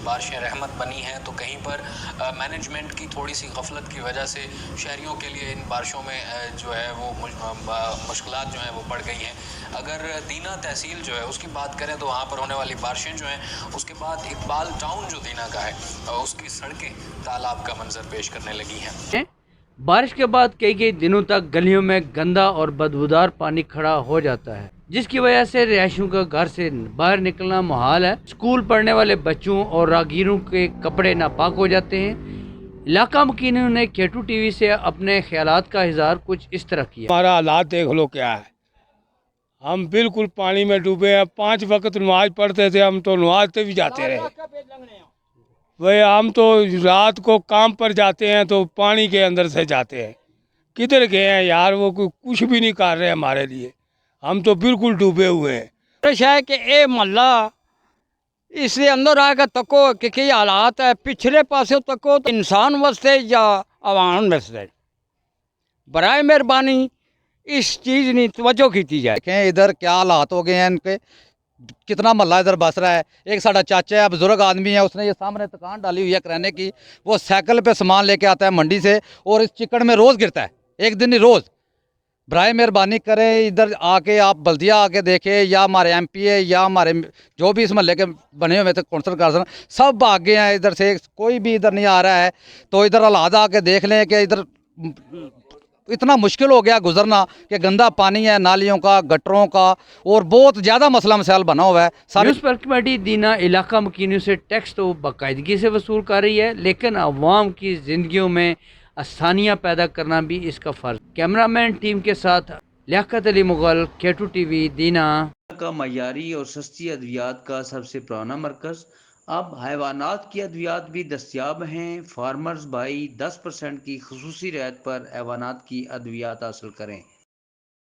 बारिशें रहमत बनी हैं, तो कहीं पर मैनेजमेंट की थोड़ी सी गफलत की वजह से शहरियों के लिए इन बारिशों में जो है वो मुश्किलात जो हैं वो बढ़ गई हैं। अगर दीना तहसील जो है उसकी बात करें तो वहाँ पर होने वाली बारिशें जो हैं, उसके बाद इकबाल टाउन जो दीना का है उसकी सड़कें तालाब का मंजर पेश करने लगी हैं। बारिश के बाद कई दिनों तक गलियों में गंदा और बदबूदार पानी खड़ा हो जाता है, जिसकी वजह से रिहायशियों का घर से बाहर निकलना मुहाल है। स्कूल पढ़ने वाले बच्चों और राहगीरों के कपड़े नापाक हो जाते हैं। इलाका मुकीनों ने केटू टीवी से अपने ख्यालात का इजहार कुछ इस तरह किया। हमारा हालात देख लो क्या है, हम बिल्कुल पानी में डूबे हैं। 5 वक्त नमाज पढ़ते थे, हम तो नमाज पे भी जाते रहे। वही हम तो रात को काम पर जाते हैं तो पानी के अंदर से जाते हैं। किधर गए हैं यार, वो कुछ भी नहीं कर रहे हमारे लिए। हम तो बिल्कुल डूबे हुए हैं। है कि ये महल्ला इसके अंदर आकर तको कि हालात है, पिछले पासे तको तो इंसान वास्ते या आवाम वास्ते बराए मेहरबानी इस चीज़ की तवज्जो की जाए। देखें इधर क्या हालात हो गए हैं इनके, कितना महल्ला इधर बस रहा है। एक साडा चाचा है, बुजुर्ग आदमी है, उसने ये सामने दुकान डाली हुई है किराने की। वो साइकिल पे सामान लेके आता है मंडी से और इस चिकड़ में रोज़ गिरता है, एक दिन नहीं रोज़। बराए मेहरबानी करें, इधर आके आप बल्दिया आके देखें, या हमारे एमपीए या हमारे जो भी इस महल्ले के बने हुए थे कौंसल कारसन, सब आगे हैं इधर से, कोई भी इधर नहीं आ रहा है। तो इधर हालात आके देख लें कि इधर इतना मुश्किल हो गया गुजरना कि गंदा पानी है नालियों का, गटरों का, और बहुत ज़्यादा मसला मसाइल बना हुआ है। म्यूनसिपल कमेटी दीना इलाका मुकीनों से टैक्स तो बाकायदगी से वसूल कर रही है, लेकिन अवाम की ज़िंदगियों में आसानियाँ पैदा करना भी इसका फ़र्ज। कैमरामैन टीम के साथ लियाकत अली मुगल, केटू टीवी, दीना। का मयारी और सस्ती अद्वियात का सबसे पुराना मरकज़। अब हैवानात की अद्वियात भी दस्तियाब हैं। फार्मर्स भाई 10% की खुसूसी रियायत पर हैवानात की अद्वियात हासिल करें।